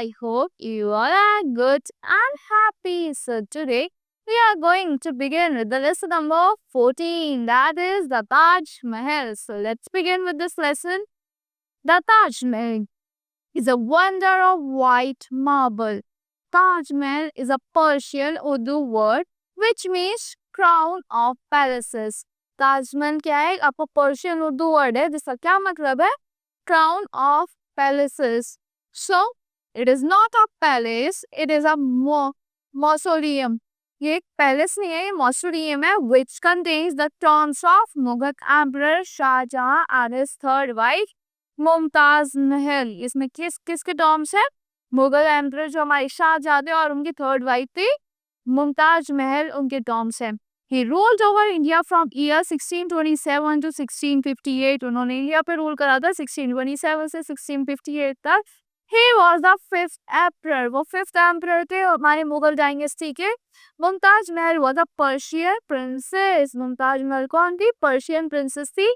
I hope you all are good and happy. So today we are going to begin with the lesson number 14, that is the Taj Mahal. So let's begin with this lesson. The Taj Mahal is a wonder of white marble. Taj Mahal is a Persian Urdu word which means crown of palaces. Taj Mahal क्या है? आपको Persian Urdu word है जिसका क्या मतलब है? Crown of palaces. So it is not a palace, it is a mausoleum. ये एक पैलेस नहीं है, ये मॉसोलियम है which contains the tombs of Mughal Emperor Shahjahan and his third wife Mumtaz Mahal. इसमें किसके टॉम्स है? मुगल एम्परर जो हमारे शाहजहां थे और उनकी थर्ड वाइफ थी मुमताज महल, उनके टॉम्स हैं. He ruled over India from year 1627 to 1658. उन्होंने इंडिया पे रूल करा था 1627 से 1658 तक. He was the fifth emperor. वो फिफ्थ एम्परर थे हमारे मुगल डायनेस्टी के. Mumtaz Mahal was a Persian princess. Mumtaz Mahal कौन थी? पर्शियन प्रिंसेस थी.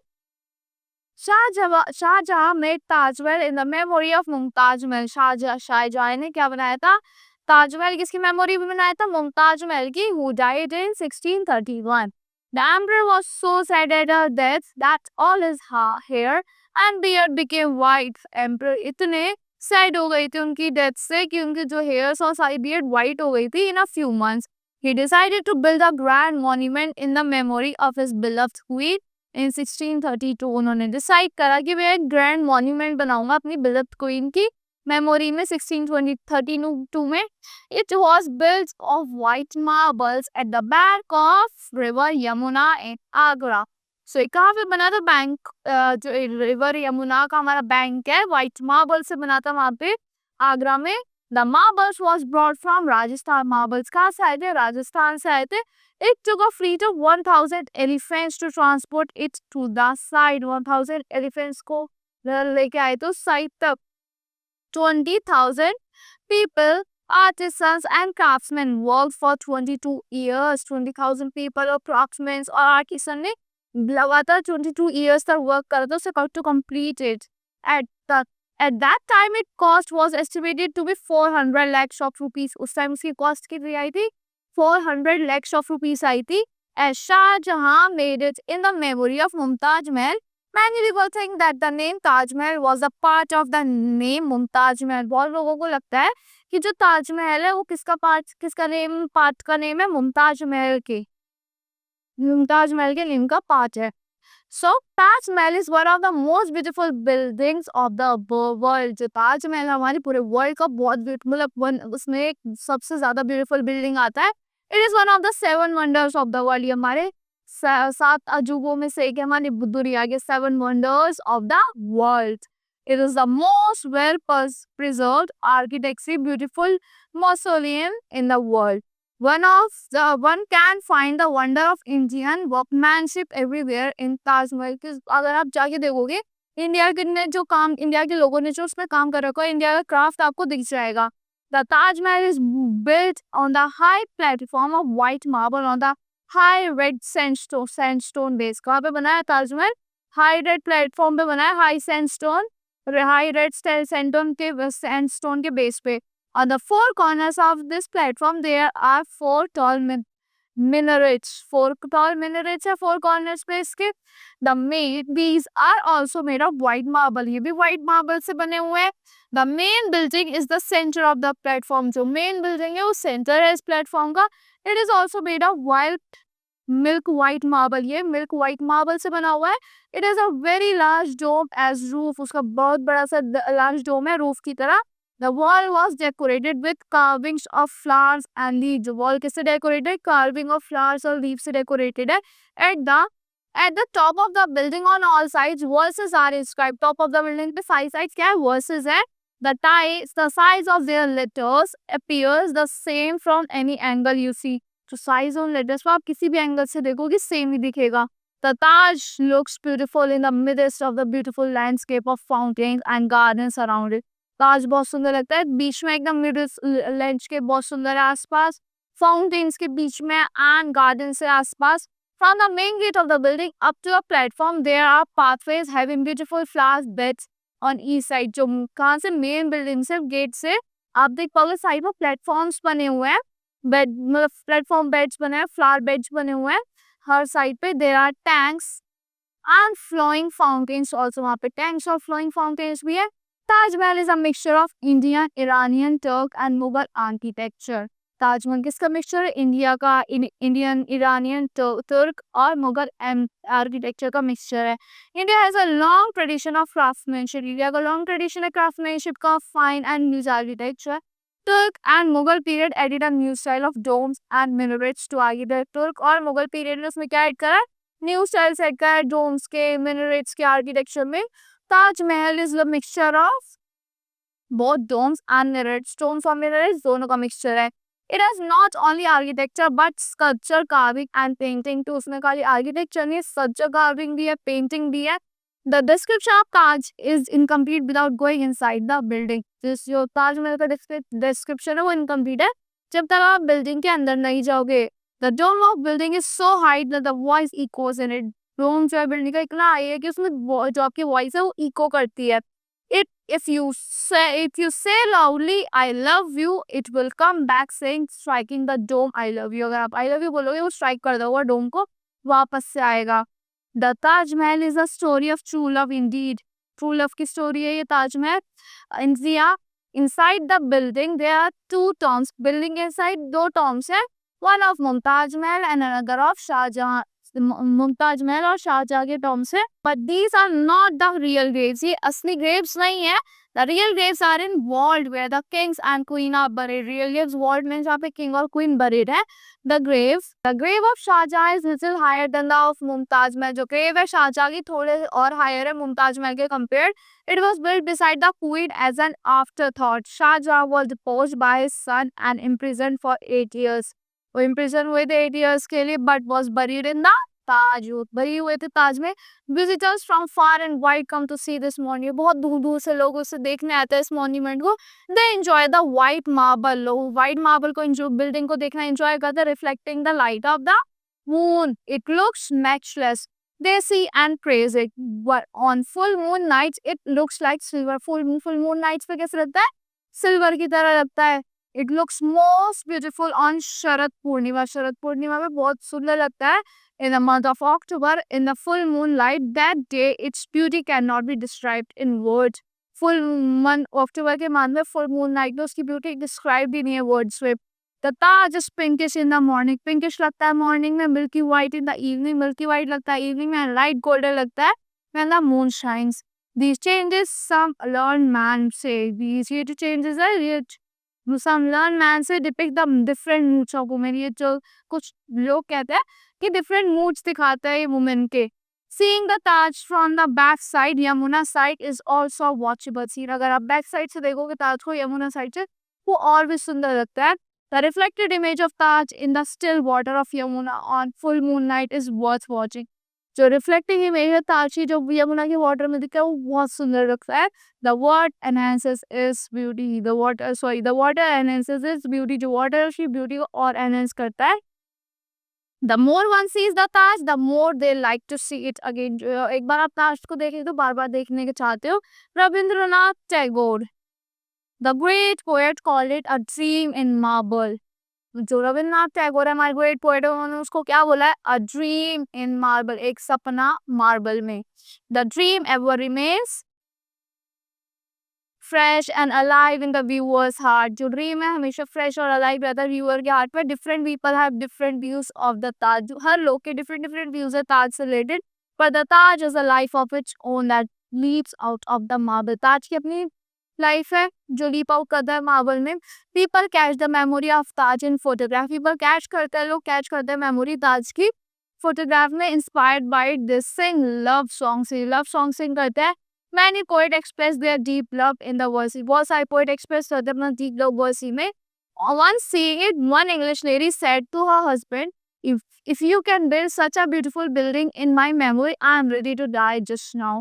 Shahjahan made Taj Mahal in the memory of Mumtaz Mahal. Shahjahan ने क्या बनाया था? ताजमहल किसकी मेमोरी में बनाया था? मुमताज महल की, who died in 1631. The emperor was so sad at her death that all his hair and beard became white. Emperor इतने सैड हो गई थी उनकी डेथ से कि उनके जो हेयर्स और सारी बियर्ड वाइट हो गई थी in a few months. He decided to build a grand monument in the memory of his beloved queen. In 1632 उन्होंने डिसाइड करा कि मैं एक ग्रैंड मॉन्यूमेंट बनाऊंगा अपनी बिलव्ड क्वीन की मेमोरी में. 1632 में it was built of white marbles at the bank of river Yamuna in Agra. So ये कहाँ पे बना था? बैंक जो रिवर यमुना का हमारा बैंक है व्हाइट मार्बल से बना था वहाँ पे आगरा में. The marbles was brought from Rajasthan. Marbles कहाँ से आए थे? राजस्थान से आए थे. It took a fleet of 1000 elephants to transport it to the site. 1000 elephants को लेके आए तो साइट तक. 20,000 people, artisans and craftsmen worked for 22 years. 20,000 people और craftsmen और artisans ने लगातार 22 years तक वर्क करा था उसे to complete it. At that time it cost was estimated to be 400 lakhs of rupees. उस टाइम उसकी कॉस्ट कितनी आई थी? 400 lakhs of rupees आई थी. As Shah Jahan made it in the memory of Mumtaz Mahal, many people think that the name Taj Mahal was a part of the name Mumtaz Mahal. बहुत लोगों को लगता है कि जो ताज महल है वो किसका पार्ट का नेम है? मुमताज महल के नेम का पार्ट है. So Taj Mahal is one of the most beautiful buildings of the world. जो ताज महल हमारे पूरे वर्ल्ड का बहुत मतलब उसमें एक सबसे ज्यादा ब्यूटीफुल बिल्डिंग आता है. It is one of the 7 wonders of the world. ये हमारे 7 अजूबों में से एक है हमारी दुनिया के 7 wonders of the world. It is the most well preserved architecturally beautiful mausoleum in the world. One can find the wonder of Indian workmanship everywhere in Taj Mahal. अगर आप जाके देखोगे इंडिया के लोगों ने जो उसमें काम कर रखा है, इंडिया का क्राफ्ट आपको दिख जाएगा. The Taj Mahal is built on the high platform of white marble on the high red sandstone base. कहाँ पे बनाया Taj Mahal? High red platform पे बनाया, हाई रेड सैंडस्टोन के बेस पे. On the 4 corners of this platform there are 4 tall minarets. 4 tall minarets है 4 corners पे इसके. These are also made of white marble. ये भी white marble से बने हुए हैं. The main building is the center of the platform. जो main building है वो center है इस platform का. It is also made of milk white marble. ये milk white marble से बना हुआ है. It has a very large dome as roof. उसका बहुत बड़ा सा large dome है roof की तरह. The wall was decorated with carvings of flowers and leaves. The wall किससे decorated? Carving of flowers और leaves से decorated है. At the top of the building on all sides verses are inscribed. Top of the building पे 5 sides क्या है? Verses है. The size of their letters appears the same from any angle you see. तो size और letters को आप किसी भी एंगल से देखोगे सेम ही दिखेगा. The Taj looks beautiful in the midst of the beautiful landscape of fountains and gardens around it. ताज बहुत सुंदर लगता है, बीच में एकदम मिडिल लैंडस्केप बहुत सुंदर है आसपास, फाउंटेन्स के बीच में एंड गार्डन से आसपास. From the main gate of the building up to the platform there are pathways having beautiful flower beds on each side. जो कहाँ से? मेन बिल्डिंग से गेट से आप देख पाओगे साइड में प्लेटफॉर्म्स बने हुए हैं, बेड मतलब प्लेटफॉर्म बेड्स बने हैं, फ्लावर बेड्स बने हुए हैं हर साइड पे। There are tanks and flowing fountains also, वहाँ पे टैंक्स और फ्लोइंग फाउंटेन्स भी है। Taj Mahal is a mixture of Indian, Iranian, Turk and Mughal architecture. Taj Mahal किसका मिक्सचर है? इंडिया का, इंडियन, ईरानियन, तुर्क और मुगल आर्किटेक्चर का मिक्सचर है। India has a long tradition of craftsmanship, India का लॉन्ग ट्रेडिशन है क्राफ्टमैनशिप का, fine and news architecture. Turk and Mughal period added a new style of domes and minarets to architecture। तुर्क और Mughal period ने उसमें क्या add करा? New style set करा है डोम्स के, मिनरेट्स के आर्किटेक्चर में। Taj Mahal is the mixture of both domes and minarets, domes और minarets दोनों का मिक्सचर है। It has not only architecture but sculpture, carving and painting too। उसमें खाली आर्किटेक्चर नहीं, sculpture, carving भी है, पेंटिंग भी है। The description of Taj is incomplete without going inside the building। जिस जो ताजमहल का डिस्क्रिप्शन है वो इनकम्प्लीट है जब तक आप बिल्डिंग के अंदर नहीं जाओगे। The dome of building is so high that the voice echoes in it। डोम जो है बिल्डिंग का इतना हाई है कि उसमें जो आपकी वॉइस है वो इको करती है। It if you say loudly I love you, it will come back saying striking the dome I love you। अगर आप I love you बोलोगे वो स्ट्राइक कर दोगे डोम को, वापस से आएगा। The Taj Mahal is a story of true love indeed। True love की स्टोरी है ये Taj Mahal. India inside the building there are two tombs। building के साइड दो tombs है, one of Mumtaz Mahal and another of Shahjahan. Mumtaz Mahal और शाहजहां के टॉम्स है, but these are not the real graves। ये असली graves नहीं है। The real graves are in vault where the kings and queen are buried। real graves vault में जहाँ पे king और queen buried है। The grave of Shahjahan is little higher than the of Mumtaz Mahal. जो grave है शाहजहां की थोड़े और higher है मुमताज महल के compared। It was built beside the queen as an afterthought। Shahjahan was deposed by his son and imprisoned for 8 years। वो imprisoned हुए थे 8 years के लिए, but was buried in the ताज। बरी हुए थे ताज में। Visitors from far and wide come to see this monument। बहुत दूर दूर से लोग उसे देखने आते हैं इस monument को। They enjoy the white marble। लोग white marble को enjoy, building को देखना enjoy करते हैं, reflecting the light of the moon। It looks matchless। They see and praise it, but on full moon nights it looks like silver। full moon nights पे कैसे लगता है? Silver की तरह लगता है। It looks most beautiful on Sharad Purnima. Sharad Purnima में बहुत सुंदर लगता है। In the month of October, in the full moonlight, that day its beauty cannot be described in words। full month October के month में full moon night में उसकी beauty described ही नहीं है words में। The Taj is pinkish in the morning। pinkish लगता है morning में, milky white in the evening। milky white लगता है evening में, light golden लगता है when the moon shines। These changes some learned man say। These changes are rich। some learned man say depict the different moods of women। ये जो कुछ लोग कहते हैं कि डिफरेंट मूड्स दिखाता है ये वुमेन के। Seeing the Taj from the back side Yamuna side is also watchable scene. अगर आप बैक साइड से देखोगे ताज को यमुना साइड से, वो और भी सुंदर लगता है। The reflected image of Taj in the still water of Yamuna on full moon night is worth watching. जो रिफ्लेक्टिंग इमेज है ताज की जो यमुना के वाटर में दिखता है वो बहुत सुंदर लगता है। The water enhances is beauty. The water enhances is beauty. जो वाटर उसकी ब्यूटी को और एनहांस करता है। The more one sees the Taj, the more they like to see it again। एक बार आप ताज को देखें तो बार बार देखने के चाहते हो। Rabindranath Tagore, the great poet, called it a dream in marble। जो रविंद्रनाथ टैगोर है हमारे ग्रेट पोएट है, उन्होंने उसको क्या बोला है? A dream in marble. एक सपना मार्बल में। The dream ever remains fresh and alive in the viewers heart. जो ड्रीम है हमेशा फ्रेश और अलाइव रहता है व्यूअर के हार्ट पे। Different people have different views of the Taj. हर लोग के डिफरेंट डिफरेंट व्यूज है ताज से रिलेटेड, पर the Taj is a life of its own that leaps out of the marble. Taj की अपनी लाइफ है जो लीप आउट करता है मार्बल में। People catch the memory of Taj in photograph. People catch करते हैं, लोग कैच करते हैं मेमोरी ताज की फोटोग्राफ में। Inspired by this sing love song से, लव सॉन्ग सिंग करते हैं। Many poets express their deep love in the verse। बहुत सारे poet express करते हैं अपना deep love verse में। Once seeing it, one English lady said to her husband, if you can build such a beautiful building in my memory, I am ready to die just now।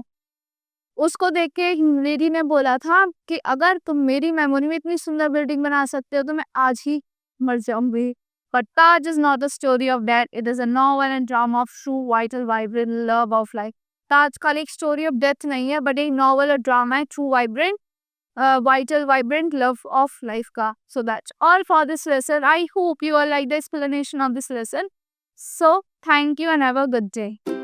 उसको देख के एक lady ने बोला था कि अगर तुम मेरी मेमोरी में इतनी सुंदर बिल्डिंग बना सकते हो तो मैं आज ही मर जाऊंगी। But Taj is not a story of death, it is a novel and drama of true vital vibrant love of life। ताज का एक स्टोरी ऑफ डेथ नहीं है बट एक नॉवल और ड्रामा है, true vibrant vital, vibrant love of life का. So that's all for this lesson. I hope you all like the explanation of this lesson. So thank you and have a good day.